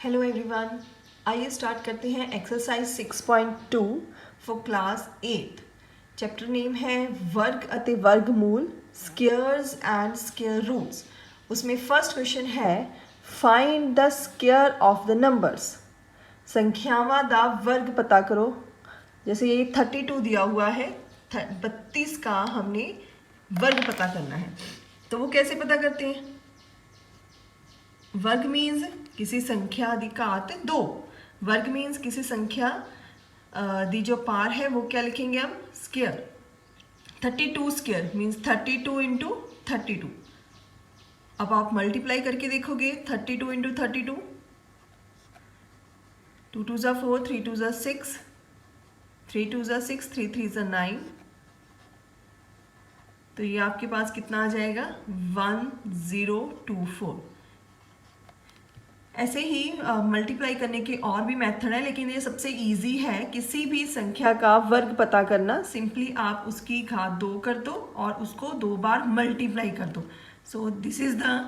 Hello everyone, आइए start करते हैं exercise 6.2 for class 8। Chapter name है वर्ग ਅਤੇ वर्गमूल, स्क्वायर्स एंड स्क्वायर रूट्स। उसमें फर्स्ट क्वेश्चन है find the square of the numbers. संख्यावां दा वर्ग पता करो। जैसे ये 32 दिया हुआ है, 32 का हमने वर्ग पता करना है, तो वो कैसे पता करते हैं? वर्ग मीन्स किसी संख्या दी घात 2। वर्ग मीन्स किसी संख्या दी जो पार है वो क्या लिखेंगे हम? स्क्वायर। 32 square means 32 into 32। अब आप मल्टीप्लाई करके देखोगे 32 इंटू 32, 2 2 ज़ा 4, 3 2 ज़ा 6, 3 2 ज़ा 6, 3 3 ज़ा 9। तो ये आपके पास कितना आ जाएगा? 1024। ऐसे ही मल्टीप्लाई करने के और भी मेथड है, लेकिन ये सबसे इजी है। किसी भी संख्या का वर्ग पता करना, सिंपली आप उसकी घात 2 कर दो और उसको 2 बार मल्टीप्लाई कर दो। So this is the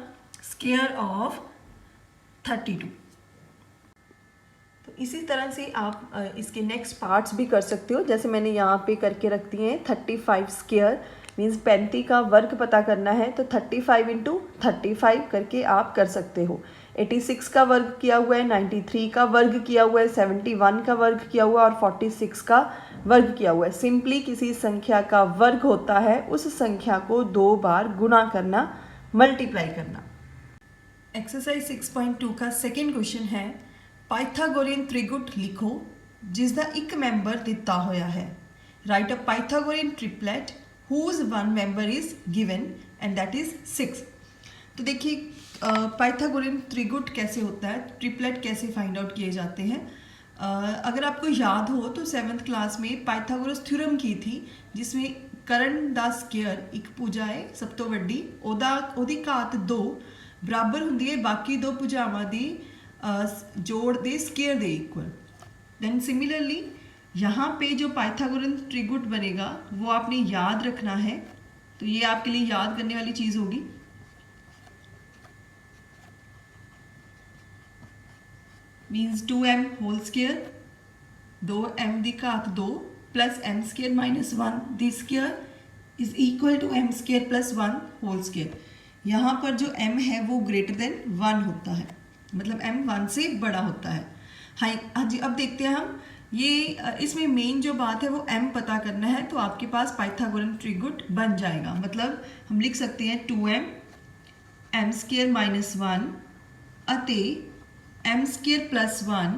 square of 32। तो इसी तरह से आप इसके नेक्स्ट पार्ट्स भी कर सकते हो। जैसे मैंने यहाँ पे करके रख दिए हैं 35 स्क्वायर मीन्स 35 का वर्ग पता करना है, तो 35 इंटू 35 करके आप कर सकते हो। 86 का वर्ग किया हुआ है, 93 का वर्ग किया हुआ है, 71 का वर्ग किया हुआ है और 46 का वर्ग किया हुआ है। सिंपली किसी संख्या का वर्ग होता है उस संख्या को 2 बार गुणा करना, मल्टीप्लाई करना। एक्सरसाइज 6.2 का सेकेंड क्वेश्चन है पाइथागोरियन त्रिगुट लिखो जिसका एक मैंबर दिता होया है। Right a Pythagorean triplet whose one member is given and that is 6। तो देखिए पाइथागोरियन त्रिगुट कैसे होता है, ट्रिपलेट कैसे फाइंड आउट किए जाते हैं। अगर आपको याद हो तो 7th क्लास में पाइथागोरस थ्योरम की थी, जिसमें करण दा स्क्वायर एक भुजा है सब तो वड्डी, ओदी घात 2 बराबर हुंदी है बाकी 2 भुजावां दी जोड़ दे स्क्वायर दे इक्वल। देन सिमिलरली यहाँ पे जो पाइथागोरन त्रिगुट बनेगा वो आपने याद रखना है। तो ये आपके लिए याद करने वाली चीज होगी। Means 2m whole square, 2m दी घात 2 प्लस m स्क्वायर माइनस 1 दी square is equal to m square plus 1 whole square. यहाँ पर जो m है वो ग्रेटर देन 1 होता है, मतलब m 1 से बड़ा होता है। हाँ जी, अब देखते हैं हम ये इसमें मेन जो बात है वो m पता करना है। तो आपके पास पाइथागोरन त्रिगुट बन जाएगा। मतलब हम लिख सकते हैं 2m m स्क्वायर माइनस 1 अते m स्क्वायर प्लस 1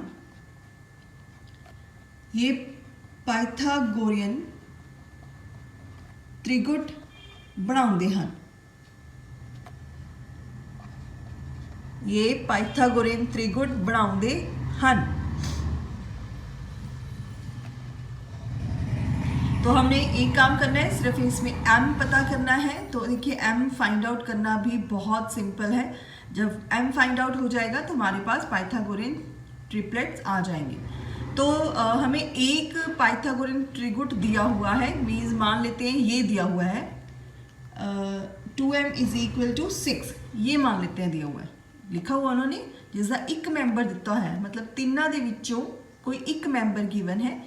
ये पाइथागोरियन त्रिगुट बनाते हैं। ये पाइथागोरियन त्रिगुट बनाते हैं। तो हमने एक काम करना है, सिर्फ इसमें m पता करना है। तो देखिए m फाइंड आउट करना भी बहुत सिंपल है। जब m फाइंड आउट हो जाएगा तो हमारे पास पाइथागोरियन ट्रिपलेट्स आ जाएंगे। तो हमें एक पाइथागोरियन त्रिगुट दिया हुआ है, मीन्स मान लेते हैं ये दिया हुआ है 2m इज इक्वल टू 6, ये मान लेते हैं दिया हुआ है, लिखा हुआ उन्होंने जिसका एक मैंबर दिता है, मतलब तीनों दे विचों कोई एक मैंबर गिवन है।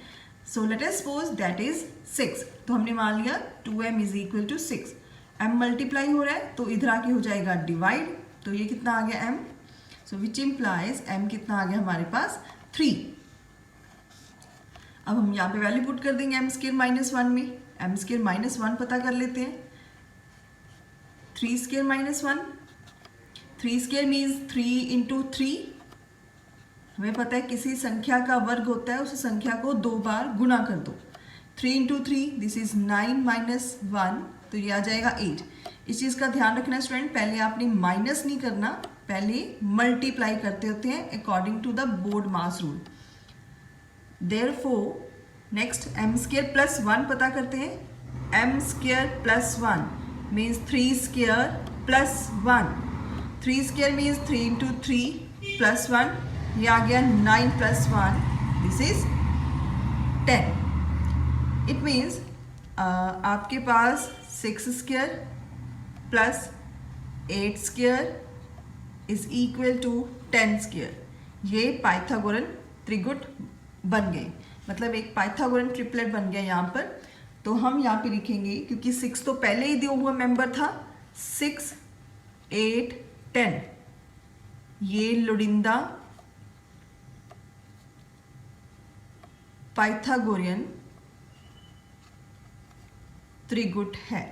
So let us suppose that is 6। तो हमने मान लिया 2m is equal to 6। m multiply हो रहा है तो इधर आके हो जाएगा डिवाइड। तो ये कितना आ गया m, so which implies m कितना आ गया हमारे पास 3। अब हम यहाँ पे वैल्यू पुट कर देंगे m स्क्वायर माइनस 1 में। m स्क्वायर माइनस 1 पता कर लेते हैं। 3 square minus 1, 3 square means 3 into 3। हमें पता है किसी संख्या का वर्ग होता है उस संख्या को 2 बार गुणा कर दो। 3 इंटू 3 दिस इज 9 माइनस 1, तो ये आ जाएगा 8। इस चीज़ का ध्यान रखना स्टूडेंट, पहले आपने माइनस नहीं करना, पहले मल्टीप्लाई करते होते हैं according to the BODMAS rule. Therefore next m square plus 1 पता करते हैं। m square plus 1 means 3 square plus 1। 3 square means 3 into 3 plus 1, ये आ गया 9 plus 1 this is 10। It means आपके पास 6 square plus 8 square is equal to 10 square. ये Pythagorean त्रिगुट बन गए, मतलब एक पाइथागोरन ट्रिपलेट बन गया यहाँ पर। तो हम यहाँ पे लिखेंगे, क्योंकि 6 तो पहले ही दिया हुआ मेंबर था, 6, 8, 10, ये लोडिंदा पाइथागोरियन त्रिगुट है।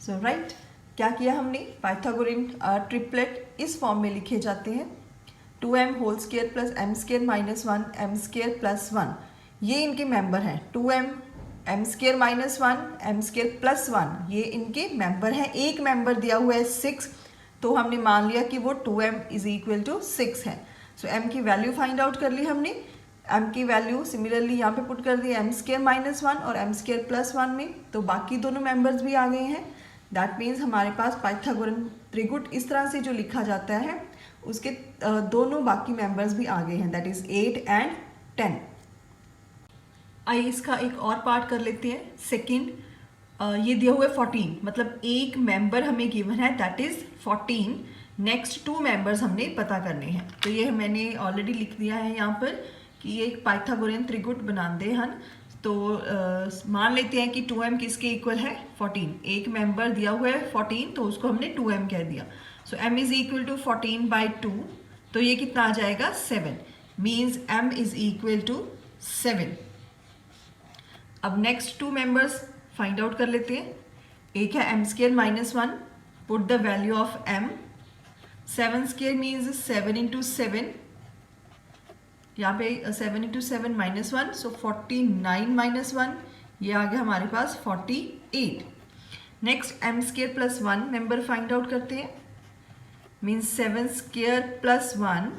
सो राइट, क्या किया हमने, पाइथागोरियन ट्रिपलेट इस फॉर्म में लिखे जाते हैं, 2m whole square plus m square minus 1 m square plus 1, ये इनके मेंबर हैं। 2m m square minus 1 m square plus 1, ये इनके मेंबर हैं। एक मेंबर दिया हुआ है 6, तो हमने मान लिया कि वो 2m इज इक्वल टू 6 है। सो m की वैल्यू फाइंड आउट कर ली हमने। m की वैल्यू सिमिलरली यहाँ पे पुट कर दी m स्क्वायर माइनस 1 और m स्क्वायर प्लस 1 में, तो बाकी दोनों मेंबर्स भी आ गए हैं। दैट मीन्स हमारे पास पाइथागोरन त्रिगुट इस तरह से जो लिखा जाता है उसके दोनों बाकी मेंबर्स भी आ गए हैं, दैट इज 8 एंड 10। आइए इसका एक और पार्ट कर लेते हैं। सेकंड, ये दिया हुआ है 14, मतलब एक मेंबर हमें गिवन है दैट इज 14। नेक्स्ट 2 मेंबर्स हमने पता करने हैं, तो ये मैंने ऑलरेडी लिख दिया है यहाँ पर कि ये एक पाइथागोरियन त्रिगुट बनाते हैं। तो मान लेते हैं कि 2m किसके इक्वल है, 14। एक मेंबर दिया हुआ है 14, तो उसको हमने 2m कह दिया। So m is equal to 14/2, तो ये कितना आ जाएगा 7, means m is equal to 7। अब नेक्स्ट 2 मेंबर्स फाइंड आउट कर लेते हैं। एक है m square minus 1, put the value of m, 7 square means 7 into 7, यहाँ पे 7 इंटू 7 माइनस 1, सो 49 माइनस 1, ये आ गया हमारे पास 48। Next m square plus 1 member find out करते हैं, means 7 square plus 1,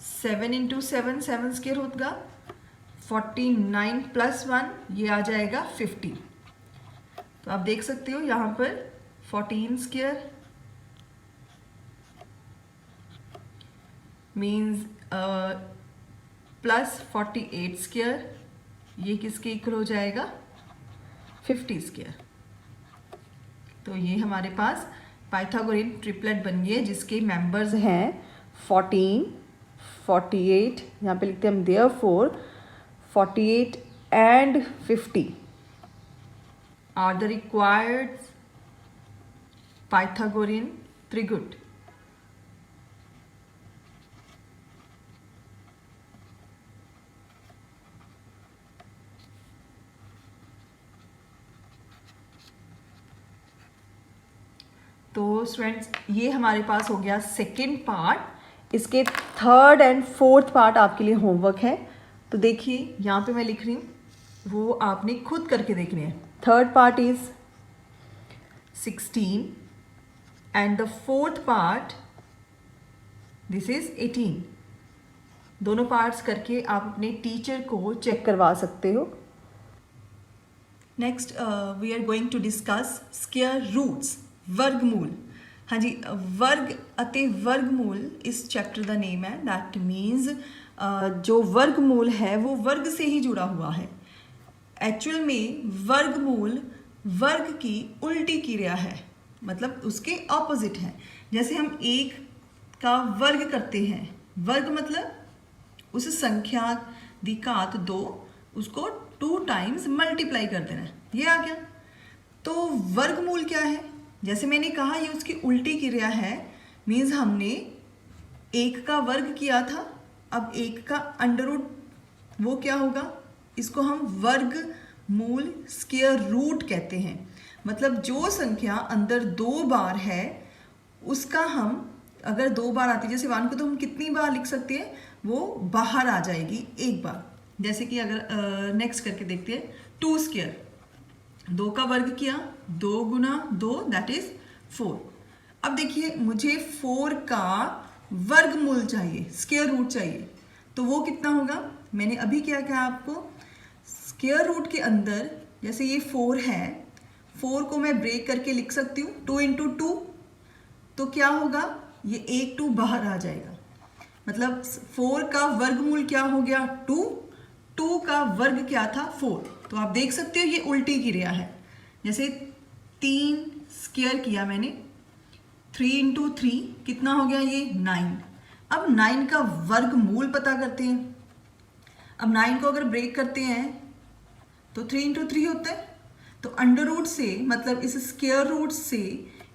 7 into 7 7 square होगा, 49 प्लस 1, ये आ जाएगा 50। तो आप देख सकते हो यहाँ पर 14 स्क्वायर मीन्स प्लस 48 स्क्वायर, ये किसके इक्वल हो जाएगा 50 स्क्वायर। तो ये हमारे पास पाइथागोरियन ट्रिपलेट बन गई है जिसके मेंबर्स हैं 14, 48, यहाँ पे लिखते हैं हम therefore 48 and 50 are the required Pythagorean त्रिगुट। तो स्टूडेंट्स ये हमारे पास हो गया सेकंड पार्ट। इसके थर्ड एंड फोर्थ पार्ट आपके लिए होमवर्क है, तो देखिए यहाँ पे मैं लिख रही हूँ, वो आपने खुद करके देखने हैं। Third part is 16 and the fourth part this is 18। दोनों पार्ट्स करके आप अपने टीचर को चेक करवा सकते हो। Next we are going to discuss square roots, वर्गमूल। हाँ जी, वर्ग अते वर्गमूल इस चैप्टर का नेम है। दैट मीन्स जो वर्गमूल है वो वर्ग से ही जुड़ा हुआ है। एक्चुअल में वर्गमूल वर्ग की उल्टी क्रिया है, मतलब उसके ऑपोजिट है। जैसे हम एक का वर्ग करते हैं, वर्ग मतलब उस संख्या दी घात 2, उसको 2 टाइम्स मल्टीप्लाई कर देना, ये आ गया। तो वर्गमूल क्या है, जैसे मैंने कहा ये उसकी उल्टी क्रिया है। मीन्स हमने एक का वर्ग किया था, अब एक का अंडर रूट, वो क्या होगा, इसको हम वर्गमूल स्क्वायर रूट कहते हैं। मतलब जो संख्या अंदर 2 बार है उसका हम अगर 2 बार आती है, जैसे 1 को तो हम कितनी बार लिख सकते हैं, वो बाहर आ जाएगी एक बार। जैसे कि अगर नेक्स्ट करके देखते हैं 2 स्क्वायर, 2 का वर्ग किया, 2 गुना 2 दैट इज 4। अब देखिए मुझे 4 का वर्गमूल चाहिए, स्क्वायर रूट चाहिए, तो वो कितना होगा। मैंने अभी क्या कहा आपको, स्क्वायर रूट के अंदर जैसे ये 4 है, 4 को मैं ब्रेक करके लिख सकती हूँ 2 इंटू 2, तो क्या होगा, ये एक 2 बाहर आ जाएगा। मतलब 4 का वर्गमूल क्या हो गया 2, 2 का वर्ग क्या था 4। तो आप देख सकते हो ये उल्टी क्रिया है। जैसे 3 स्क्वायर किया मैंने, 3 इंटू 3 कितना हो गया ये 9। अब 9 का वर्गमूल पता करते हैं। अब 9 को अगर ब्रेक करते हैं तो 3 इंटू 3 होता है। तो अंडर रूट से मतलब इस स्क्वायर रूट से,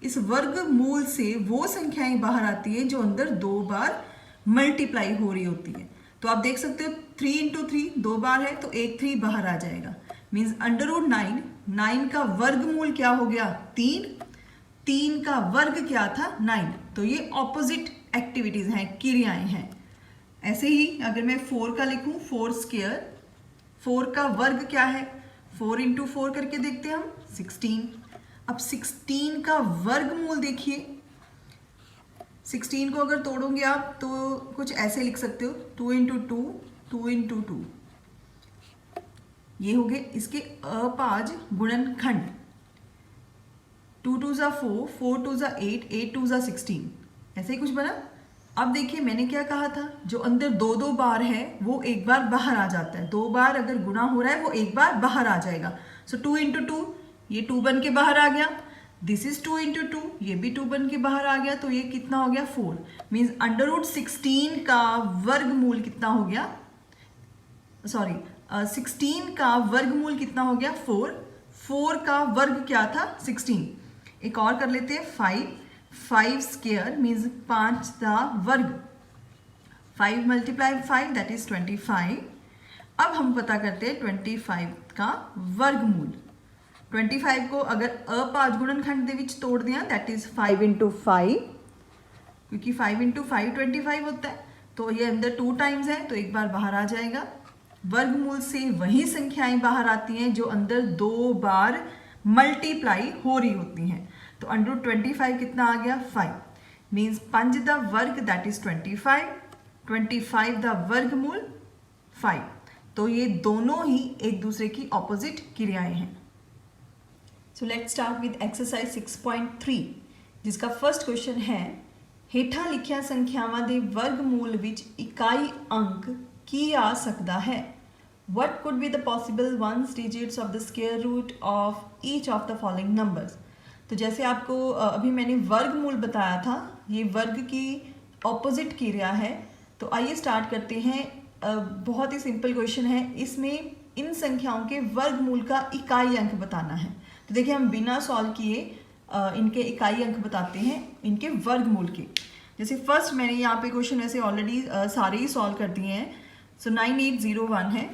इस वर्गमूल से वो संख्याएं बाहर आती है जो अंदर 2 बार मल्टीप्लाई हो रही होती है। तो आप देख सकते हो 3 इंटू 3 2 बार है तो एक 3 बाहर आ जाएगा। मीन्स अंडर रूट 9 का वर्गमूल क्या हो गया 3, 3 का वर्ग क्या था 9। तो ये ऑपोजिट एक्टिविटीज हैं, क्रियाएं हैं। ऐसे ही अगर मैं 4 का लिखूं 4 स्क्वायर, 4 का वर्ग क्या है 4 इंटू 4 करके देखते हैं हम 16। अब 16 का वर्गमूल देखिए, 16 को अगर तोड़ोगे आप तो कुछ ऐसे लिख सकते हो 2 इंटू 2, 2 इंटू 2। ये हो गए इसके अपाज गुणनखंड। 2 2 ज़ा 4, 4 2 ज़ा 8, 8 2 ज़ा 16, ऐसे ही कुछ बना। अब देखिए मैंने क्या कहा था, जो अंदर 2 2 बार है वो एक बार बाहर आ जाता है। 2 बार अगर गुणा हो रहा है वो एक बार बाहर आ जाएगा। सो 2 इंटू 2, ये 2 बन के बाहर आ गया। दिस इज 2 इंटू 2, ये भी 2 बन के बाहर आ गया। तो ये कितना हो गया 4। मीन्स अंडर रूट 16 का वर्गमूल कितना हो गया, सॉरी 16 का वर्गमूल कितना हो गया 4। 4 का वर्ग क्या था 16। एक और कर लेते हैं 5 स्क्वायर मीन्स 5 का वर्ग, 5 मल्टीप्लाई 5 दैट इज 25। अब हम पता करते हैं 25 का वर्गमूल। 25 को अगर अपाज गुणनखंड ਦੇ ਵਿੱਚ तोड़ दिया दैट इज 5 इंटू 5, क्योंकि 5 इंटू 5 25 होता है। तो ये अंदर 2 टाइम्स है तो एक बार बाहर आ जाएगा। वर्गमूल से वही संख्याएं बाहर आती हैं जो अंदर 2 बार मल्टीप्लाई हो रही होती हैं। तो अंडर 25 कितना आ गया 5। मीन्स 5 दा वर्ग दैट इज 25, 25 दा वर्गमूल 5। तो ये दोनों ही एक दूसरे की ऑपोजिट क्रियाएं हैं। So let's start with exercise 6.3 जिसका फर्स्ट क्वेश्चन है ਹੇਠਾਂ ਲਿਖੀਆਂ ਸੰਖਿਆਵਾਂ ਦੇ ਵਰਗਮੂਲ ਵਿੱਚ ਇਕਾਈ ਅੰਕ ਕੀ ਆ ਸਕਦਾ ਹੈ। What could be the possible ones digits of the square root of each of the following numbers। तो जैसे आपको अभी मैंने वर्गमूल बताया था, ये वर्ग की ऑपोजिट क्रिया है। तो आइए स्टार्ट करते हैं। बहुत ही सिंपल क्वेश्चन है। इसमें इन संख्याओं के वर्गमूल का इकाई अंक बताना है। तो देखिए हम बिना सॉल्व किए इनके इकाई अंक बताते हैं, इनके वर्गमूल के। जैसे फर्स्ट मैंने यहाँ पे क्वेश्चन वैसे ऑलरेडी सारे ही सॉल्व कर दिए हैं। सो 9801 है,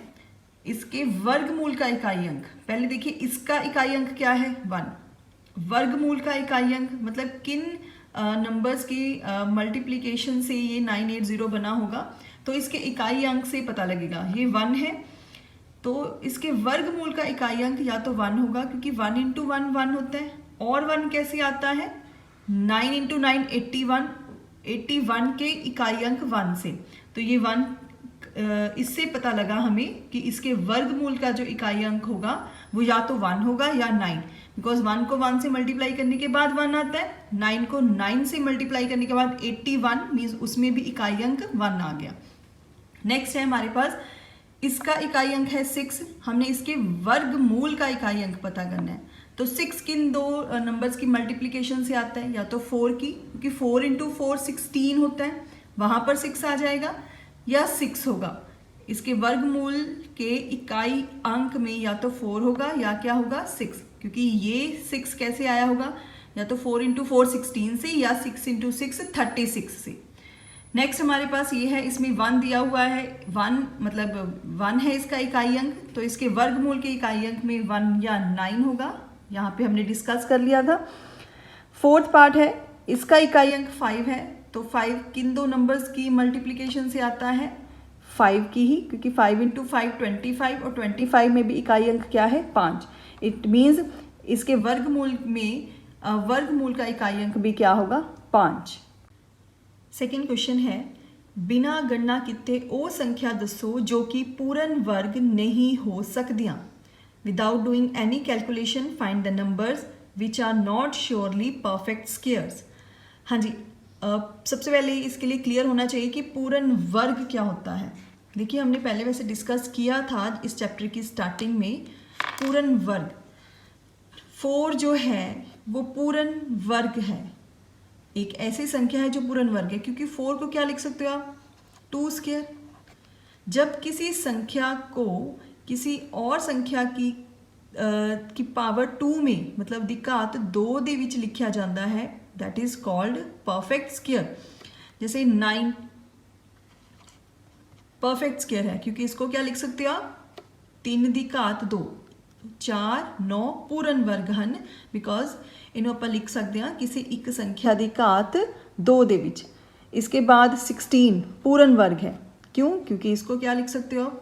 इसके वर्गमूल का इकाई अंक पहले देखिए, इसका इकाई अंक क्या है 1। वर्गमूल का इकाई अंक मतलब किन नंबर्स की मल्टीप्लिकेशन से ये 980 बना होगा, तो इसके इकाई अंक से पता लगेगा। ये 1 है तो इसके वर्गमूल का इकाई अंक या तो 1 होगा, क्योंकि 1 इंटू 1 1 होता है। और 1 कैसे आता है 9 इंटू 9 81, 81 के इकाई अंक 1 से। तो ये 1 इससे पता लगा हमें कि इसके वर्गमूल का जो इकाई अंक होगा वो या तो 1 होगा या 9, बिकॉज 1 को 1 से मल्टीप्लाई करने के बाद 1 आता है, 9 को 9 से मल्टीप्लाई करने के बाद 81 मीन्स उसमें भी इकाई अंक 1 आ गया। नेक्स्ट है हमारे पास इसका इकाई अंक है 6। हमने इसके वर्गमूल का इकाई अंक पता करना है। तो 6 किन दो नंबर्स की मल्टीप्लिकेशन से आता है, या तो 4 की, क्योंकि 4 इंटू 4 16 होता है, वहाँ पर 6 आ जाएगा, या 6 होगा। इसके वर्गमूल के इकाई अंक में या तो 4 होगा या क्या होगा 6, क्योंकि ये 6 कैसे आया होगा, या तो 4 इंटू 4 16 से, या 6 इंटू 6 36 से। नेक्स्ट हमारे पास ये है, इसमें 1 दिया हुआ है, 1 मतलब 1 है इसका इकाई अंक, तो इसके वर्गमूल के इकाई अंक में 1 या 9 होगा। यहाँ पे हमने डिस्कस कर लिया था। फोर्थ पार्ट है, इसका इकाई अंक 5 है, तो 5 किन दो नंबर्स की मल्टीप्लिकेशन से आता है 5 की ही, क्योंकि 5 इंटू 5 25, और 25 में भी इकाई अंक क्या है 5। इट मीन्स इसके वर्गमूल में वर्गमूल का इकाई अंक भी क्या होगा 5। सेकेंड क्वेश्चन है, बिना गणना किते ਉਹ संख्या दसो जो कि पूर्ण वर्ग नहीं हो सकदियां। Without doing any calculation, find the numbers which are not surely perfect squares। हाँ जी, सबसे पहले इसके लिए क्लियर होना चाहिए कि पूर्ण वर्ग क्या होता है। देखिए हमने पहले वैसे डिस्कस किया था इस चैप्टर की स्टार्टिंग में पूर्ण वर्ग। 4 जो है वो पूर्ण वर्ग है, एक ऐसी संख्या है जो पूर्ण वर्ग है, क्योंकि 4 को क्या लिख सकते हो आप, 2 स्क्वायर। जब किसी संख्या को किसी और संख्या की पावर 2 में, मतलब ਦੀ ਘਾਤ 2 ਦੇ ਵਿੱਚ ਲਿਖਿਆ ਜਾਂਦਾ ਹੈ, that is called perfect square. जैसे 9 परफेक्ट स्क्वायर है, क्योंकि इसको क्या लिख सकते हो आप, 3 ਦੀ ਘਾਤ 2, 4 9 पूर्ण वर्ग ਹਨ, बिकॉज ਇਹਨੂੰ ਆਪਾਂ ਲਿਖ ਸਕਦੇ ਹਾਂ ਕਿਸੇ ਇੱਕ संख्या ਦੀ ਘਾਤ 2 ਦੇ ਵਿੱਚ। इसके बाद 16 पूर्ण वर्ग है, क्यों, क्योंकि इसको क्या लिख सकते हो,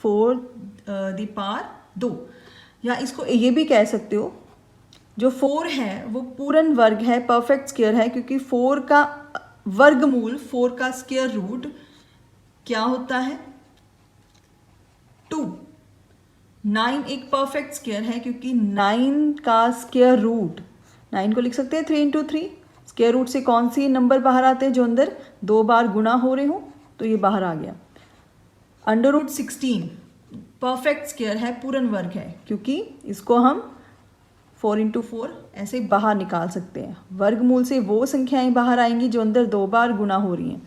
4 ਦੀ पावर 2। या इसको ये भी कह सकते हो, जो 4 है वो पूर्ण वर्ग है, परफेक्ट स्क्वायर है, क्योंकि 4 का वर्गमूल, 4 का स्क्वायर रूट क्या होता है, 2। 9 एक परफेक्ट स्क्वायर है, क्योंकि 9 का स्क्वायर रूट, 9 को लिख सकते हैं 3 × 3। स्क्वायर रूट से कौन सी नंबर बाहर आते हैं जो अंदर 2 बार गुणा हो रहे हो, तो ये बाहर आ गया। √16 परफेक्ट स्क्वायर है, पूर्ण वर्ग है, क्योंकि इसको हम 4 × 4 ऐसे बाहर निकाल सकते हैं। वर्गमूल से वो संख्याएं बाहर आएंगी जो अंदर 2 बार गुणा हो रही हैं,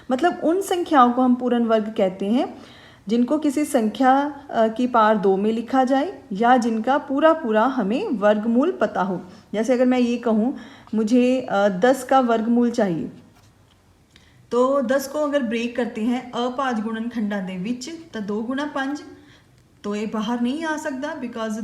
मतलब उन संख्याओं को हम पूर्ण वर्ग कहते हैं जिनको किसी संख्या की पावर 2 में लिखा जाए, या जिनका पूरा पूरा हमें वर्गमूल पता हो। जैसे अगर मैं ये कहूँ मुझे 10 का वर्गमूल चाहिए, तो 10 को अगर ब्रेक करते हैं अपाज गुणनखंडां दे विच, तो 2 × 5, तो ये बाहर नहीं आ सकता, बिकॉज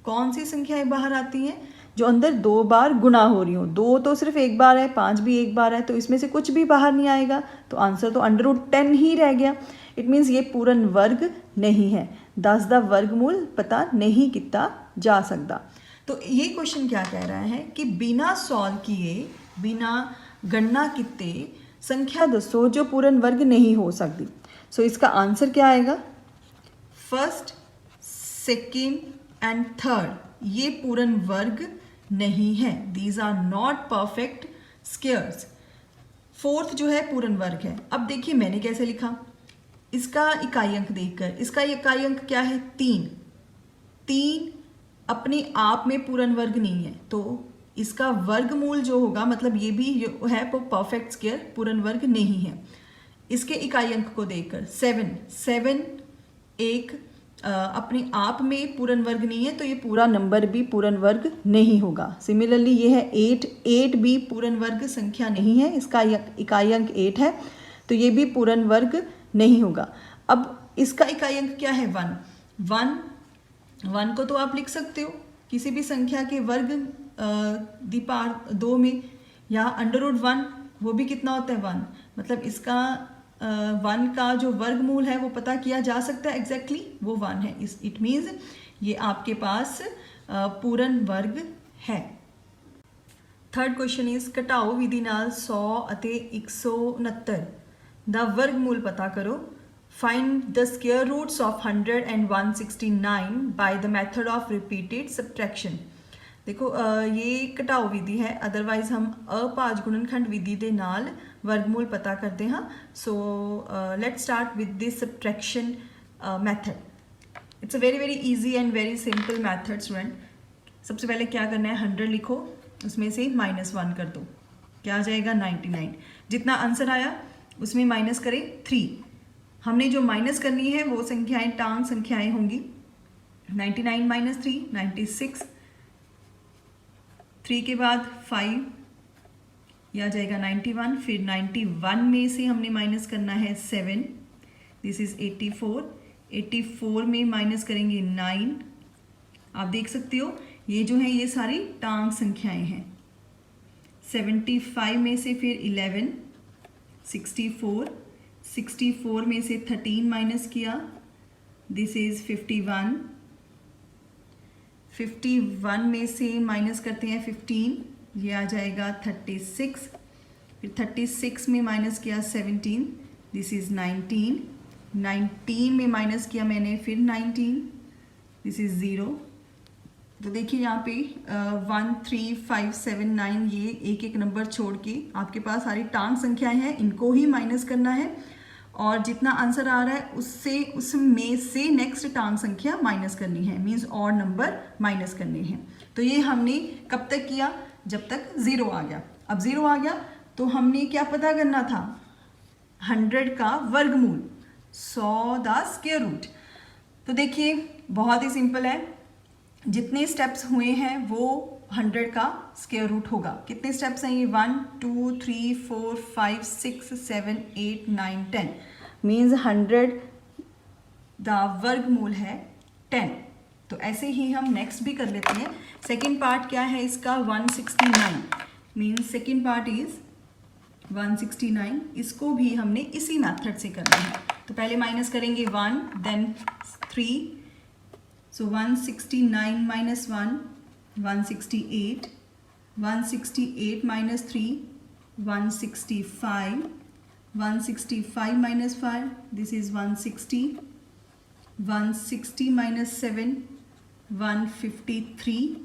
कौन सी संख्याएं बाहर आती हैं जो अंदर 2 बार गुणा हो रही हो। 2 तो सिर्फ एक बार है, 5 भी एक बार है, तो इसमें से कुछ भी बाहर नहीं आएगा, तो आंसर तो √10 ही रह गया। इट मीन्स ये पूर्ण वर्ग नहीं है, 10 का वर्गमूल पता नहीं किया जा सकता। तो ये क्वेश्चन क्या कह रहा है कि बिना सॉल्व किए, बिना गणना किए संख्या दसो जो पूर्ण वर्ग नहीं हो सकती। सो इसका आंसर क्या आएगा, फर्स्ट, सेकेंड एंड थर्ड ये पूर्ण वर्ग नहीं है, these are not perfect squares. Fourth जो है पूर्ण वर्ग है। अब देखिए मैंने कैसे लिखा, इसका इकाई अंक देखकर, इसका इकाई अंक क्या है, 3। 3 अपने आप में पूर्ण वर्ग नहीं है, तो इसका वर्गमूल जो होगा, मतलब ये भी है वो परफेक्ट स्क्वायर, पूर्ण वर्ग नहीं है। इसके इकाई अंक को देखकर 7 एक अपने आप में पूर्ण वर्ग नहीं है, तो ये पूरा नंबर भी पूर्ण वर्ग नहीं होगा। सिमिलरली ये है 8 भी पूर्ण वर्ग संख्या नहीं है, इसका इकाई अंक 8 है, तो ये भी पूर्ण वर्ग नहीं होगा। अब इसका इकाई अंक क्या है, 1 को तो आप लिख सकते हो किसी भी संख्या के वर्ग दी पावर 2 में, या √1 वो भी कितना होता है, 1, मतलब इसका 1 का जो वर्गमूल है वो पता किया जा सकता है, एग्जैक्टली वो 1 है। इट मीन्स ये आपके पास पूर्ण वर्ग है। थर्ड क्वेश्चन इज घटाओ विधि नाल 100 ਅਤੇ 169 ਦਾ वर्गमूल पता करो। Find the square roots of 100 and 169 by the method of repeated subtraction. देखो ये घटाओ विधि है, अदरवाइज हम अभाज गुणनखंड विधि के नाल वर्गमूल पता करते हैं। So let's start with this subtraction method. It's a very very easy and very simple method student. सबसे पहले क्या करना है, 100 लिखो, उसमें से -1 कर दो, क्या आ जाएगा 99। जितना आंसर आया उसमें माइनस करें 3। हमने जो माइनस करनी है वो संख्याएं टांग संख्याएं होंगी। 99 - 3 96, 3 के बाद 5 यह आ जाएगा 91। फिर 91 में से हमने माइनस करना है 7, दिस इज 84। 84 में माइनस करेंगे 9। आप देख सकते हो ये जो है ये सारी टांग संख्याएं हैं। 75 में से फिर 11, 64 में से 13 माइनस किया, दिस इज 51। 51 में से माइनस करते हैं 15, ये आ जाएगा 36। फिर 36 में माइनस किया 17, दिस इज 19। 19 में माइनस किया मैंने फिर 19, दिस इज 0। तो देखिए यहाँ पे 1 3 5 7 9 ये एक एक नंबर छोड़ के आपके पास सारी टांग संख्याएं हैं, इनको ही माइनस करना है और जितना आंसर आ रहा है उसमें से नेक्स्ट टांग संख्या माइनस करनी है, मीन्स और नंबर माइनस करने हैं। तो ये हमने कब तक किया, जब तक 0 आ गया। अब 0 आ गया तो हमने क्या पता करना था, 100 का वर्गमूल, 100 द स्क्वायर रूट। तो देखिए बहुत ही सिंपल है, जितने स्टेप्स हुए हैं वो 100 का स्क्वायर रूट होगा। कितने स्टेप्स हैं ये, 1 2 3 4 5 6 7 8 9 10, मीन्स 100 द वर्गमूल है 10। तो ऐसे ही हम नेक्स्ट भी कर लेते हैं। सेकेंड पार्ट क्या है इसका, 169, मीन्स सेकेंड पार्ट इज 169। इसको भी हमने इसी मेथड से करना है। तो पहले माइनस करेंगे 1 then 3, so 169 minus 1 168, 168 minus 3 165, 165 minus 5 this is 160, 160 minus 7 153,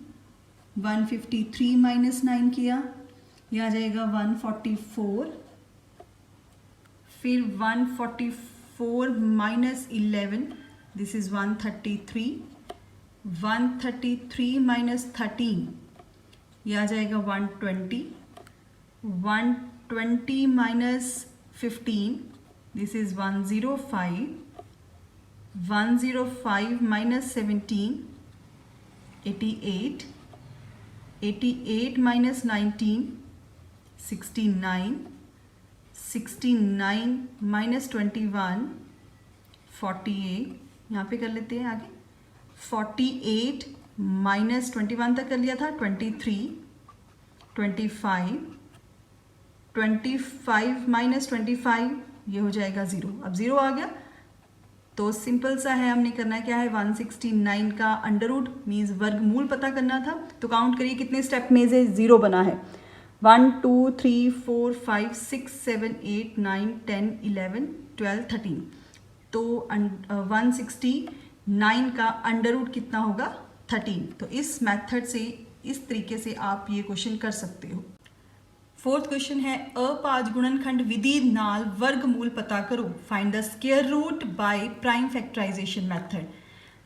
153 minus 9 किया, यह आ जाएगा 144, फिर 144 माइनस 11 दिस इज 133, 133 माइनस 13 यह आ जाएगा 120, 120 minus 15 this is 105, 105 minus 17 88, 88 minus 19 69, 69 minus 21 48, यहाँ पे कर लेते हैं आगे, 48 माइनस 21 तक कर लिया था, 23 25, 25 माइनस 25 ये हो जाएगा 0। अब 0 आ गया तो सिंपल सा है, हमने करना क्या है, 169 का अंडर रूट मीन्स वर्गमूल पता करना था। तो काउंट करिए कितने स्टेप में से 0 बना है, 1 2 3 4 5 6 7 8 9 10 11 12 13। तो 169 का अंडर रूट कितना होगा, 13। तो इस मेथड से, इस तरीके से आप ये क्वेश्चन कर सकते हो। फोर्थ क्वेश्चन है, अपाज गुणनखंड विधि नाल वर्गमूल पता करो, find the square root by prime factorisation method.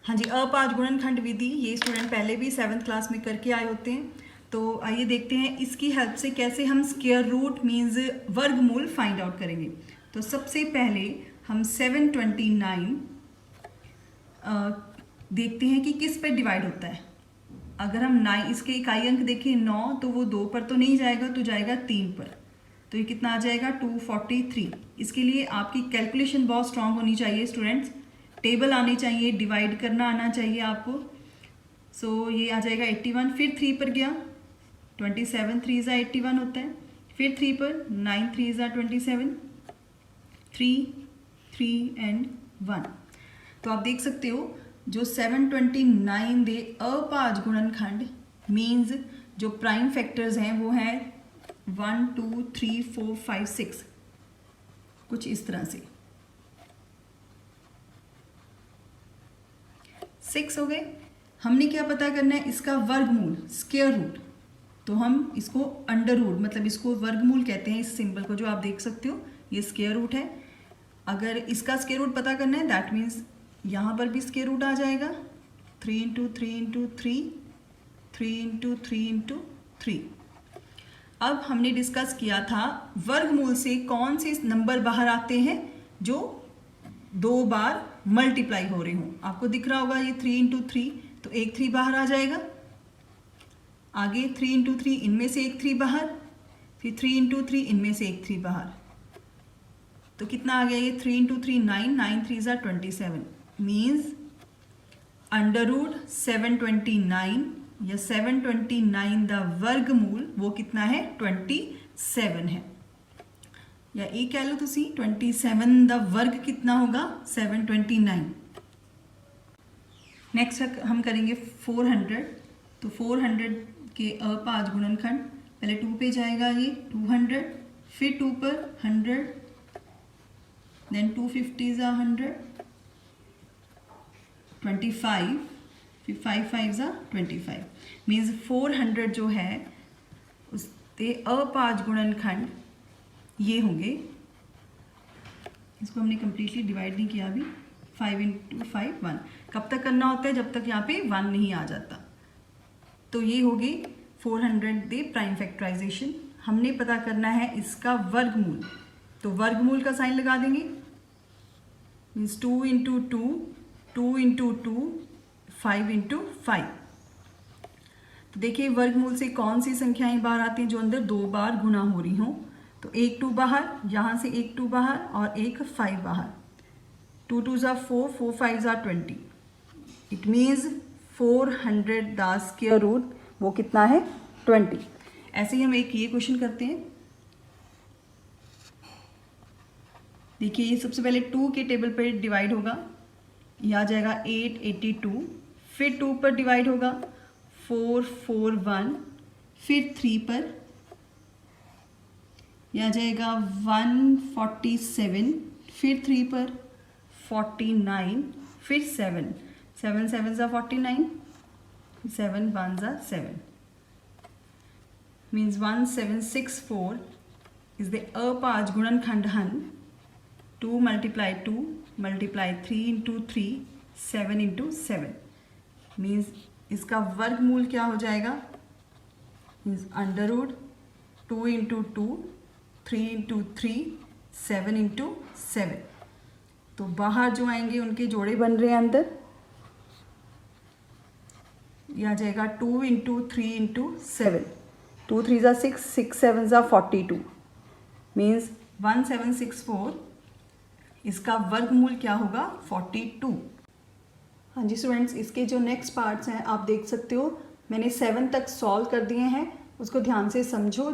हाँ जी, अपाज गुणनखंड विधि ये स्टूडेंट पहले भी 7th क्लास में करके आए होते हैं। तो आइए देखते हैं इसकी हेल्प से कैसे हम स्क्वायर रूट मीन्स वर्गमूल फाइंड आउट करेंगे। तो सबसे पहले हम 729 देखते हैं कि किस पे डिवाइड होता है। अगर हम 9 इसके इकाई अंक देखें 9, तो वो 2 पर तो नहीं जाएगा, तो जाएगा 3 पर। तो ये कितना आ जाएगा, 243। इसके लिए आपकी कैलकुलेशन बहुत स्ट्रांग होनी चाहिए स्टूडेंट्स, टेबल आने चाहिए, डिवाइड करना आना चाहिए आपको। सो ये आ जाएगा 81, फिर 3 पर गया, 27 3 ज़ा 81 होता है, फिर 3 पर 9 3 ज़ा 27, 3 3 एंड 1। तो आप देख सकते हो जो 729 दे अपाज गुणनखंड मीन्स जो प्राइम फैक्टर्स हैं वो हैं 1 2 3 4 5 6, कुछ इस तरह से 6 हो गए। हमने क्या पता करना है, इसका वर्गमूल स्क्वायर रूट। तो हम इसको अंडर रूट मतलब इसको वर्गमूल कहते हैं, इस सिंबल को जो आप देख सकते हो ये स्क्वायर रूट है। अगर इसका स्क्वायर रूट पता करना है दैट मीन्स यहाँ पर भी स्क्वायर रूट आ जाएगा, 3 इंटू 3 इंटू 3 3 इंटू 3 इंटू 3। अब हमने डिस्कस किया था वर्गमूल से कौन से नंबर बाहर आते हैं जो 2 बार मल्टीप्लाई हो रहे हों। आपको दिख रहा होगा ये 3 इंटू 3, तो एक 3 बाहर आ जाएगा। आगे 3 इंटू 3 इनमें से एक 3 बाहर, फिर 3 इंटू 3 इनमें से एक 3 बाहर। तो कितना आ गया ये 3 इंटू 3 9, 9 3 ज़ा 27 मीन्स अंडर रूट 729 या 729 द वर्गमूल वो कितना है, 27 है। या ये कह लो तुसी 27 द वर्ग कितना होगा, 729। नेक्स्ट हम करेंगे 400। तो 400 के अपाज गुणनखंड, पहले 2 पे जाएगा ये 200, फिर 2 पर 100, देन 250 ज़ा 100, 25, फिर 5 5 ज़ा 25 मीन्स 400 जो है उसके अपाज गुणनखंड ये होंगे इसको हमने कम्प्लीटली डिवाइड नहीं किया अभी। 5 × 5 1। कब तक करना होता है? जब तक यहाँ पे 1 नहीं आ जाता। तो ये होगी 400 दे प्राइम फैक्टराइजेशन। हमने पता करना है इसका वर्गमूल, तो वर्गमूल का साइन लगा देंगे। मीन्स 2 × 2, 2 × 2, 5 × 5। तो देखिए वर्गमूल से कौन सी संख्याएं बाहर आती हैं जो अंदर 2 बार गुना हो रही हों। तो 1 2 बाहर, यहाँ से 1 2 बाहर और 1 5 बाहर। 2 2s are 4, 4 5s are 20। It means 400 the square root वो कितना है? 20। ऐसे ही हम एक ये क्वेश्चन करते हैं। देखिए ये सबसे पहले 2 के टेबल पर डिवाइड होगा, ये आ जाएगा 8 82। फिर 2 पर डिवाइड होगा 4 4 1। फिर 3 पर यह आ जाएगा 147। फिर 3 पर 49। फिर 7 7 7s are 49, 7 1s are 7। Means 1764 is the अपाज गुणनखंड हन। 2 × 2 × 3 × 3 7 × 7। मीन्स इसका वर्गमूल क्या हो जाएगा? मीन्स √2 × 2 3 × 3 7 × 7। तो बाहर जो आएंगे उनके जोड़े बन रहे हैं अंदर। यह आ जाएगा 2 × 3 × 7। 2 3s are 6, 6 7s are 42। Means 1764 इसका वर्गमूल क्या होगा? 42। हाँ जी स्टूडेंट्स, इसके जो नेक्स्ट पार्ट्स हैं आप देख सकते हो। मैंने 7 तक सॉल्व कर दिए हैं, उसको ध्यान से समझो।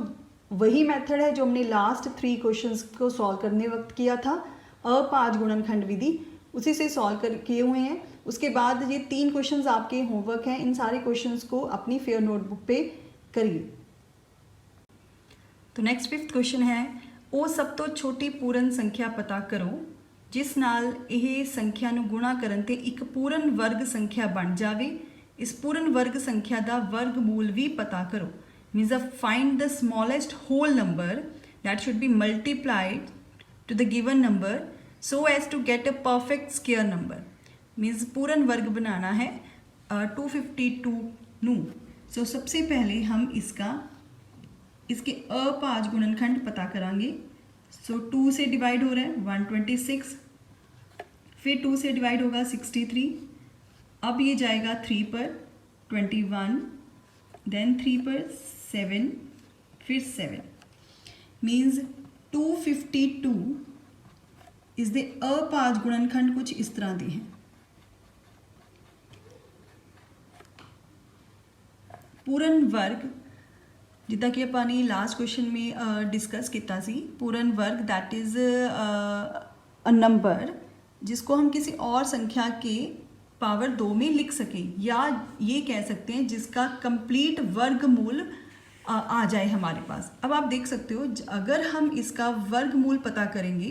वही मेथड है जो हमने लास्ट 3 क्वेश्चंस को सॉल्व करने वक्त किया था, अपाज गुणनखंड विधि, उसी से सॉल्व किए हुए हैं। उसके बाद ये 3 क्वेश्चंस आपके होमवर्क हैं। इन सारे क्वेश्चंस को अपनी फेयर नोटबुक पे करिए। तो नेक्स्ट 5th क्वेश्चन है, ਉਹ ਸਭ ਤੋਂ ਛੋਟੀ ਪੂਰਨ ਸੰਖਿਆ ਪਤਾ ਕਰੋ ਜਿਸ ਨਾਲ ਇਹ ਸੰਖਿਆ ਨੂੰ ਗੁਣਾ ਕਰਨ ਤੇ ਇੱਕ ਪੂਰਨ ਵਰਗ ਸੰਖਿਆ ਬਣ ਜਾਵੇ। ਇਸ ਪੂਰਨ ਵਰਗ ਸੰਖਿਆ ਦਾ ਵਰਗਮੂਲ ਵੀ ਪਤਾ ਕਰੋ। means find the smallest whole number that should be multiplied to the given number so as to get a perfect square number। means पूर्ण वर्ग बनाना है 252 नू। सो सबसे पहले हम इसके अपाज गुणनखंड पता करांगे। सो 2 से डिवाइड हो रहा है 126, फिर 2 से डिवाइड होगा 63। अब ये जाएगा 3 पर 21, देन 3 पर 7, फिर 7। मीन्स 252 इस दे अपाज गुणनखंड कुछ इस तरह दे हैं। पूर्ण वर्ग जिदा कि ਆਪਾਂ ਨੇ लास्ट क्वेश्चन में डिस्कस किया सी, पूर्ण वर्ग दैट इज़ अ नंबर जिसको हम किसी और संख्या के पावर 2 में लिख सकें, या ये कह सकते हैं जिसका कंप्लीट वर्गमूल आ जाए हमारे पास। अब आप देख सकते हो अगर हम इसका वर्गमूल पता करेंगे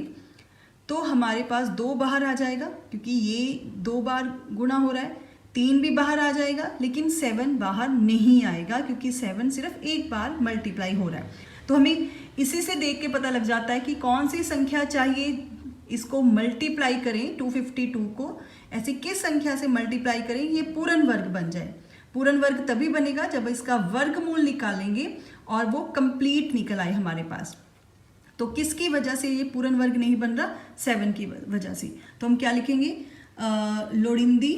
तो हमारे पास 2 बाहर आ जाएगा, क्योंकि ये 2 बार गुणा हो रहा है। 3 भी बाहर आ जाएगा, लेकिन 7 बाहर नहीं आएगा क्योंकि 7 सिर्फ एक बार मल्टीप्लाई हो रहा है। तो हमें इसी से देख के पता लग जाता है कि कौन सी संख्या चाहिए इसको मल्टीप्लाई करें 252 को, ऐसे किस संख्या से मल्टीप्लाई करें ये पूर्ण वर्ग बन जाए। पूर्ण वर्ग तभी बनेगा जब इसका वर्गमूल निकालेंगे और वो कंप्लीट निकल आए हमारे पास। तो किसकी वजह से ये पूर्ण वर्ग नहीं बन रहा? 7 की वजह से। तो हम क्या लिखेंगे? लोड़िंदी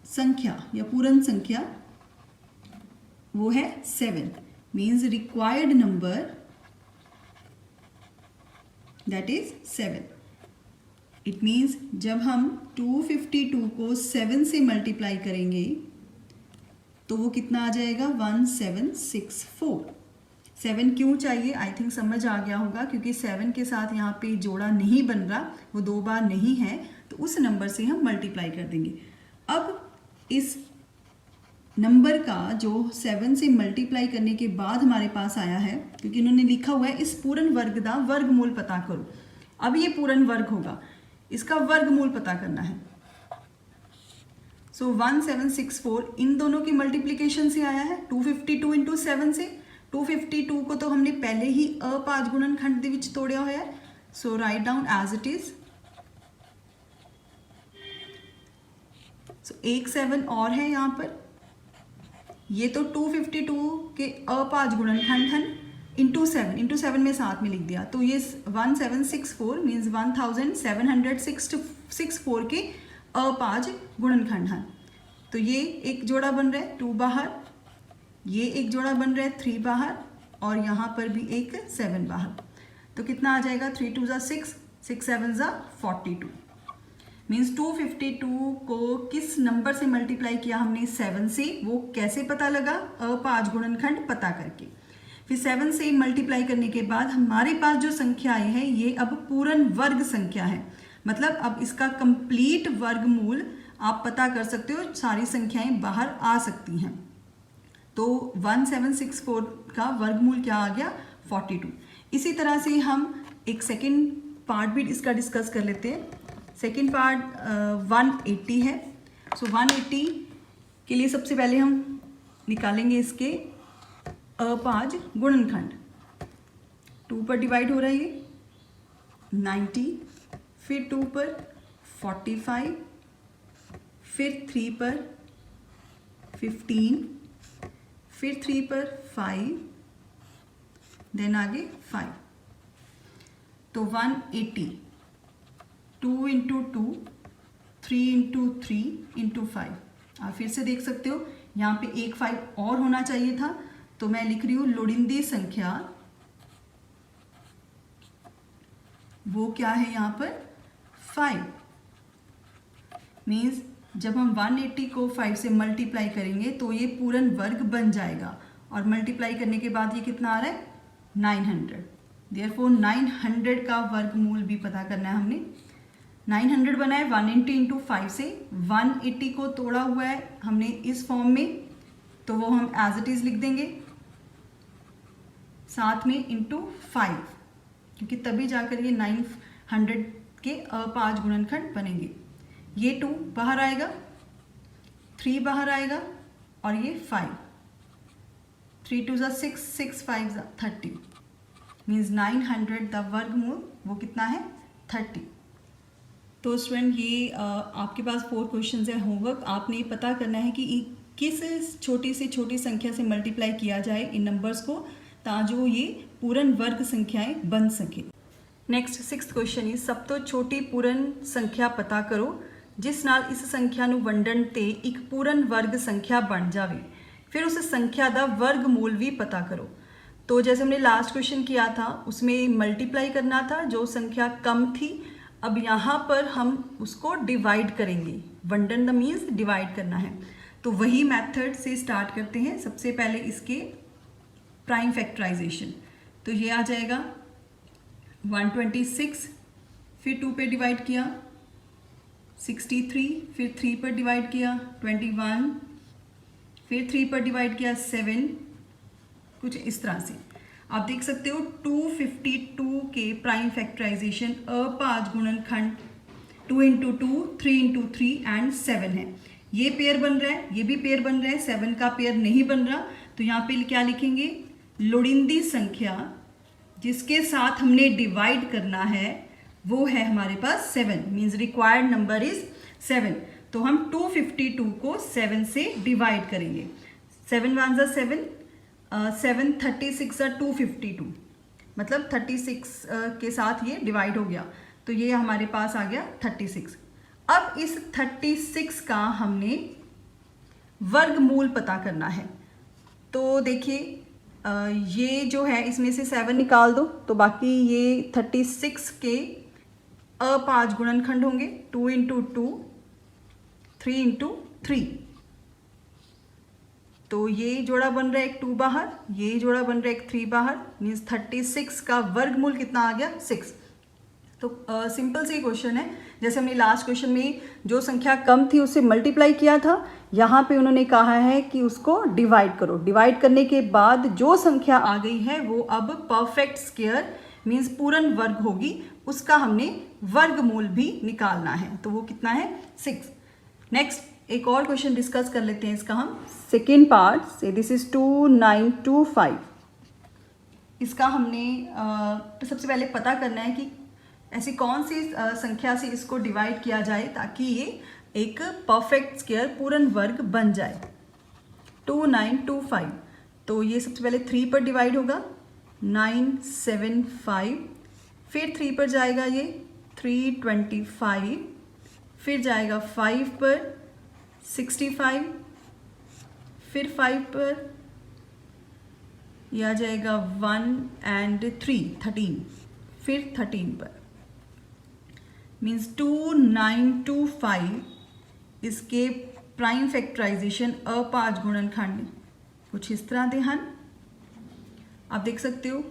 संख्या या पूर्ण संख्या वो है 7। Means required number that is 7। It means जब हम 252 को 7 से मल्टीप्लाई करेंगे तो वो कितना आ जाएगा? 1764। 7 क्यों चाहिए? आई थिंक समझ आ गया होगा, क्योंकि 7 के साथ यहाँ पे जोड़ा नहीं बन रहा, वो 2 बार नहीं है, तो उस नंबर से हम मल्टीप्लाई कर देंगे। अब इस नंबर का जो 7 से मल्टीप्लाई करने के बाद हमारे पास आया है, क्योंकि इन्होंने लिखा हुआ है इस पूर्ण वर्ग का वर्गमूल पता करो। अब ये पूर्ण वर्ग होगा, इसका वर्गमूल पता करना है। सो 1764 इन दोनों की मल्टीप्लीकेशन से आया है 252 इंटू 7 से। 252 को तो हमने पहले ही अपांच गुणनखंड ਦੇ ਵਿੱਚ ਤੋੜਿਆ ਹੋਇਆ है। So write down as it is. So एक 7 और है यहाँ पर, ये तो 252 के अपांच गुणनखंड हैं इंटू 7 में साथ में लिख दिया, तो ये 1764 मीन्स 1764 के अपांच गुणनखंड हैं। तो ये एक जोड़ा बन रहा है 2 बाहर, ये एक जोड़ा बन रहा है 3 बाहर, और यहाँ पर भी एक 7 बाहर। तो कितना आ जाएगा 3 2 ज़ा 6, 6 7 ज़ा 42। मीन्स 252 को किस नंबर से मल्टीप्लाई किया हमने 7 से, वो कैसे पता लगा, अपांच गुणनखंड पता करके। फिर 7 से मल्टीप्लाई करने के बाद हमारे पास जो संख्या आई है ये अब पूर्ण वर्ग संख्या है, मतलब अब इसका कंप्लीट वर्गमूल आप पता कर सकते हो, सारी संख्याएं बाहर आ सकती हैं। तो 1764 का वर्गमूल क्या आ गया 42। इसी तरह से हम एक सेकेंड पार्ट भी इसका डिस्कस कर लेते हैं। सेकेंड पार्ट 180 है। सो 180 के लिए सबसे पहले हम निकालेंगे इसके अपांच गुणनखंड। 2 पर डिवाइड हो रहा है ये 90, फिर 2 पर 45, फिर 3 पर 15, फिर 3 पर 5, देन आगे 5। तो 180 2 इंटू 2, 3 इंटू 3 इंटू 5। आप फिर से देख सकते हो यहाँ पे एक 5 और होना चाहिए था, तो मैं लिख रही हूँ लोड़ींदी संख्या वो क्या है यहाँ पर 5। मीन्स जब हम 180 को 5 से मल्टीप्लाई करेंगे तो ये पूर्ण वर्ग बन जाएगा, और मल्टीप्लाई करने के बाद ये कितना आ रहा है 900। देयरफॉर 900 का वर्गमूल भी पता करना है हमने। 900 बना है 180 इंटू 5 से, 180 को तोड़ा हुआ है हमने इस फॉर्म में, तो वो हम एज इट इज लिख देंगे, साथ में इंटू 5, क्योंकि तभी जाकर ये 900 के अपांच गुणनखंड बनेंगे। ये 2 बाहर आएगा, 3 बाहर आएगा, और ये 5। 3 2 ज़ा 6, 6 5 ज़ा 30। मीन्स 900 द वर्गमूल वो कितना है 30। तो स्टूडेंट ये आपके पास 4 क्वेश्चन है होमवर्क। आपने पता करना है कि किस छोटी से छोटी संख्या से मल्टीप्लाई किया जाए इन नंबर्स को, ताजो ये पूर्ण वर्ग संख्याएं बन सके। नेक्स्ट 6th क्वेश्चन इज सब तो छोटी पूर्ण संख्या पता करो जिस नाल इस संख्या ਨੂੰ ਵੰਡਣ ਤੇ ਇੱਕ पूर्ण वर्ग संख्या बन जावे, फिर उस संख्या का वर्गमूल भी पता करो। तो जैसे हमने लास्ट क्वेश्चन किया था उसमें मल्टीप्लाई करना था, जो संख्या कम थी, अब यहाँ पर हम उसको डिवाइड करेंगे। वंडन द मीन्स डिवाइड करना है, तो वही मेथड से स्टार्ट करते हैं। सबसे पहले इसके प्राइम फैक्टराइजेशन, तो ये आ जाएगा 126, फिर 2 पे डिवाइड किया 63, फिर 3 पर डिवाइड किया 21, फिर 3 पर डिवाइड किया 7, कुछ इस तरह से आप देख सकते हो। 252 के प्राइम फैक्टराइजेशन अपांच गुणनखंड 2 इंटू 2, 3 इंटू 3 एंड 7 है। ये पेयर बन रहा है, ये भी पेयर बन रहा है, 7 का पेयर नहीं बन रहा, तो यहाँ पे क्या लिखेंगे लोड़ींदी संख्या जिसके साथ हमने डिवाइड करना है वो है हमारे पास 7, मीन्स रिक्वायर्ड नंबर इज 7। तो हम 252 को 7 से डिवाइड करेंगे। 7 1 ज़ा 7, 7 36 ज़ा 252, मतलब 36 के साथ ये डिवाइड हो गया, तो ये हमारे पास आ गया 36। अब इस 36 का हमने वर्गमूल पता करना है। तो देखिए ये जो है इसमें से 7 निकाल दो, तो बाकी ये 36 के अपांच गुणनखंड होंगे 2 इंटू 2, 3 इंटू 3। तो ये जोड़ा बन रहा है एक 2 बाहर, ये जोड़ा बन रहा है एक 3 बाहर, मीन्स 36 का वर्गमूल कितना आ गया 6। तो सिंपल सी क्वेश्चन है, जैसे हमने लास्ट क्वेश्चन में जो संख्या कम थी उससे मल्टीप्लाई किया था, यहाँ पे उन्होंने कहा है कि उसको डिवाइड करो। डिवाइड करने के बाद जो संख्या आ गई है वो अब परफेक्ट स्क्वायर मीन्स पूर्ण वर्ग होगी, उसका हमने वर्गमूल भी निकालना है, तो वो कितना है 6। नेक्स्ट एक और क्वेश्चन डिस्कस कर लेते हैं इसका हम। सेकेंड पार्ट से दिस इज 2925। इसका हमने सबसे पहले पता करना है कि ऐसी कौन सी संख्या से इसको डिवाइड किया जाए ताकि ये एक परफेक्ट स्क्वायर पूर्ण वर्ग बन जाए। 2925, तो ये सबसे पहले 3 पर डिवाइड होगा 975, फिर 3 पर जाएगा ये 325, फिर जाएगा 5 पर 65, फिर 5 पर यह आ जाएगा 1 and 3 13, फिर 13 पर। मीन्स 2925 इसके प्राइम फैक्टराइजेशन अपाज गुणनखंड कुछ इस तरह दे हैं। आप देख सकते हो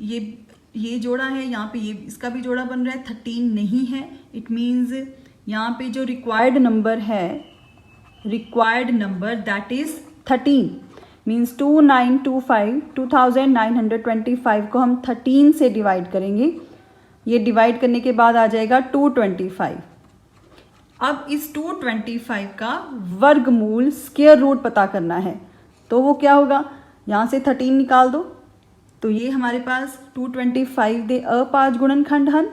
ये जोड़ा है, यहाँ पे ये इसका भी जोड़ा बन रहा है, 13 नहीं है। इट मीन्स यहाँ पे जो रिक्वायर्ड नंबर है, required number that is 13। Means 2925 को हम 13 से डिवाइड करेंगे। ये डिवाइड करने के बाद आ जाएगा 225। अब इस 225 का वर्गमूल स्क्वायर रूट पता करना है, तो वो क्या होगा, यहाँ से 13 निकाल दो तो ये हमारे पास 225 दे अपाज गुणनखंड हन।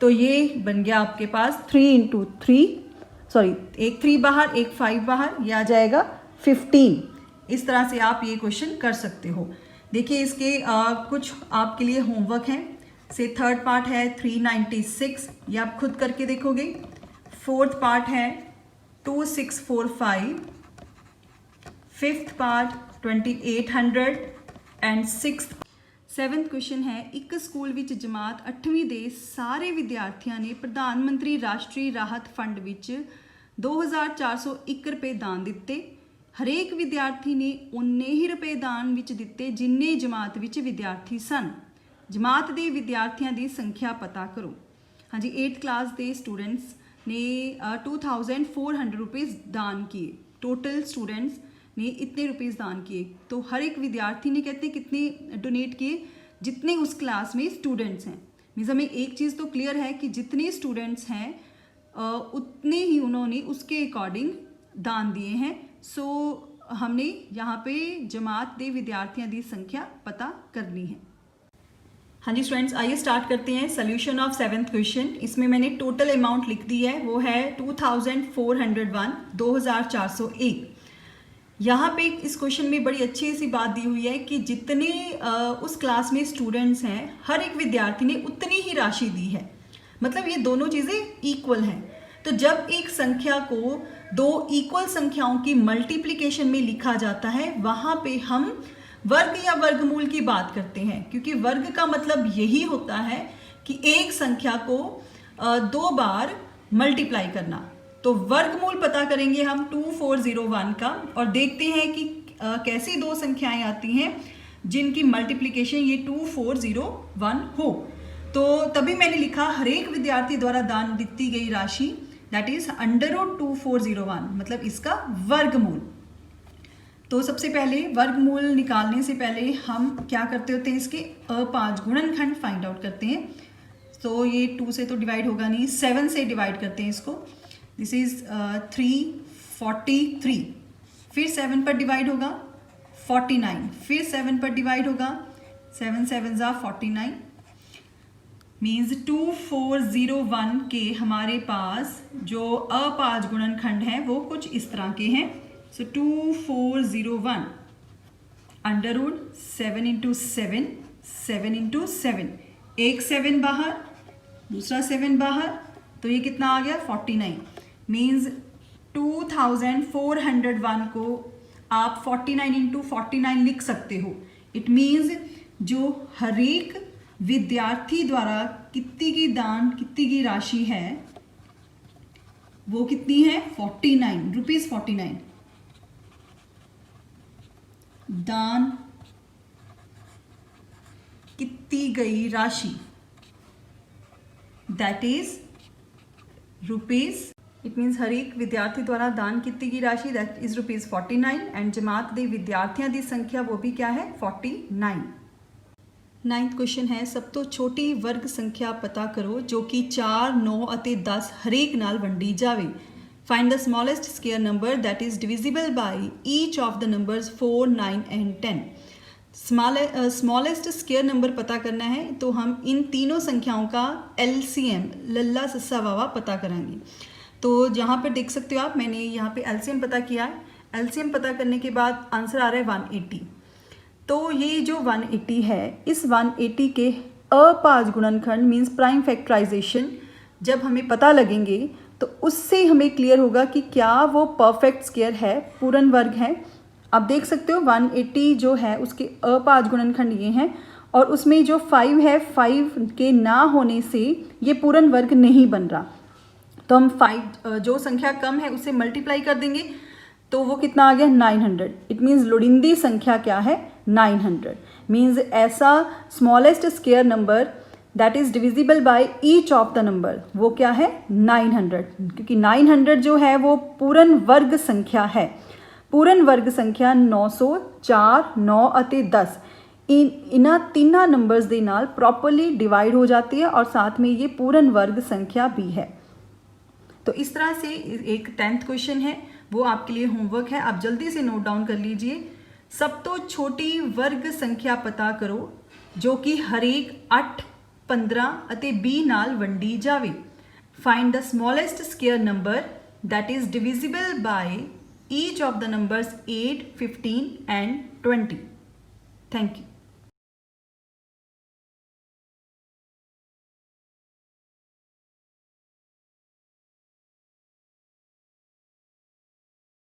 तो ये बन गया आपके पास 3 into 3, सॉरी एक 3 बाहर एक 5 बाहर, यह आ जाएगा 15। इस तरह से आप ये क्वेश्चन कर सकते हो। देखिए इसके कुछ आपके लिए होमवर्क हैं। से थर्ड पार्ट है 396, ये आप खुद करके देखोगे। फोर्थ पार्ट है 2645, fifth part 2800 and sixth. Seventh question है, एक स्कूल विच जमात 8वीं ਦੇ ਸਾਰੇ ਵਿਦਿਆਰਥੀਆਂ ਨੇ ਪ੍ਰਧਾਨ ਮੰਤਰੀ ਰਾਸ਼ਟਰੀ ਰਾਹਤ ਫੰਡ ਵਿੱਚ 2401 ਰੁਪਏ ਦਾਨ ਦਿੱਤੇ। ਹਰੇਕ ਵਿਦਿਆਰਥੀ ਨੇ ਉਨੇ ਹੀ ਰੁਪਏ ਦਾਨ ਵਿੱਚ ਦਿੱਤੇ ਜਿੰਨੇ ਜਮਾਤ ਵਿੱਚ ਵਿਦਿਆਰਥੀ ਸਨ। ਜਮਾਤ ਦੇ ਵਿਦਿਆਰਥੀਆਂ ਦੀ ਸੰਖਿਆ ਪਤਾ ਕਰੋ। हाँ जी, 8th क्लास ਦੇ स्टूडेंट्स ने 2400 रुपीज़ दान किए। टोटल स्टूडेंट्स ने इतने रुपीज़ दान किए। तो हर एक विद्यार्थी ने कहते हैं कितने डोनेट किए, जितने उस क्लास में स्टूडेंट्स हैं। मीन्स हमें एक चीज़ तो क्लियर है कि जितने स्टूडेंट्स हैं उतने ही उन्होंने उसके अकॉर्डिंग दान दिए हैं। सो हमने यहाँ पे जमात दे विद्यार्थियों की संख्या पता करनी है। हाँ जी स्टूडेंट्स, आइए स्टार्ट करते हैं सोल्यूशन ऑफ 7th क्वेश्चन। इसमें मैंने टोटल अमाउंट लिख दी है, वो है 2401, 2401। यहाँ पे इस क्वेश्चन में बड़ी अच्छी सी बात दी हुई है कि जितने उस क्लास में स्टूडेंट्स हैं हर एक विद्यार्थी ने उतनी ही राशि दी है। मतलब ये दोनों चीज़ें इक्वल हैं। तो जब एक संख्या को दो इक्वल संख्याओं की मल्टीप्लिकेशन में लिखा जाता है वहाँ पे हम वर्ग या वर्गमूल की बात करते हैं, क्योंकि वर्ग का मतलब यही होता है कि एक संख्या को 2 बार मल्टीप्लाई करना। तो वर्गमूल पता करेंगे हम 2401 का और देखते हैं कि कैसी दो संख्याएं आती हैं जिनकी मल्टीप्लिकेशन ये 2401 हो। तो तभी मैंने लिखा हर एक विद्यार्थी द्वारा दान दी गई राशि दैट इज √2401, मतलब इसका वर्गमूल। तो सबसे पहले वर्गमूल निकालने से पहले हम क्या करते होते हैं, इसके अपाज गुणनखंड फाइंड आउट करते हैं। तो ये 2 से तो डिवाइड होगा नहीं, 7 से डिवाइड करते हैं इसको। दिस इज़ 343, फिर 7 पर डिवाइड होगा 49, फिर 7 पर डिवाइड होगा 7 7 ज़ा 49। मीन्स 2401 के हमारे पास जो अपाज गुणनखंड हैं वो कुछ इस तरह के हैं। सो 2401 √7 into 7, 7 into 7, एक 7 बाहर दूसरा 7 बाहर, तो ये कितना आ गया 49। मीन्स 2401 को आप 49 into 49 लिख सकते हो। इट मीन्स जो हर एक विद्यार्थी द्वारा कितनी की राशि है वो कितनी है 49 रुपीज़ 49 दान कितनी गई राशि that is rupees. It means हर एक विद्यार्थी द्वारा दान कितनी की राशि दैट इज ₹49 एंड जमात दे विद्यार्थियों की संख्या वो भी क्या है 49। 9th क्वेश्चन है, सब तो छोटी वर्ग संख्या पता करो जो कि 4, 9 और 10 हरेक नाल वंडी जावे। Find the smallest square number that is divisible by each of the numbers 4, 9 and 10. Smallest square number पता करना है तो हम इन तीनों संख्याओं का LCM लल्ला सस्सा वावा पता कराएंगे। तो यहाँ पर देख सकते हो आप, मैंने यहाँ पे LCM पता किया है। LCM पता करने के बाद आंसर आ रहा है 180। तो ये जो 180 है, इस 180 के अपाज गुणनखंड मीन्स प्राइम फैक्टराइजेशन जब हमें पता लगेंगे तो उससे हमें क्लियर होगा कि क्या वो परफेक्ट स्क्वायर है, पूर्ण वर्ग है। आप देख सकते हो 180 जो है उसके अपाज गुणनखंड ये हैं और उसमें जो 5 है, 5 के ना होने से ये पूर्ण वर्ग नहीं बन रहा। तो हम 5 जो संख्या कम है उसे मल्टीप्लाई कर देंगे तो वो कितना आ गया 900। इट मीन्स लोड़िंदी संख्या क्या है 900। मीन्स ऐसा smallest square number that is divisible by each of the number वो क्या है 900, क्योंकि 900 जो है वो पूर्ण वर्ग संख्या है। पूर्ण वर्ग संख्या 900, 4, 9 ਅਤੇ 10 इन्हां तीनों नंबर्स ਦੇ ਨਾਲ प्रॉपरली डिवाइड हो जाती है और साथ में ये पूर्ण वर्ग संख्या भी है। तो इस तरह से एक 10th क्वेश्चन है, वो आपके लिए होमवर्क है, आप जल्दी से नोट डाउन कर लीजिए। सब तो छोटी वर्ग संख्या पता करो जो कि हरेक 8, 15 ਅਤੇ 20 ਨਾਲ ਵੰਡੀ ਜਾਵੇ। Find the smallest square number that is divisible by each of the numbers 8, 15 and 20. Thank you.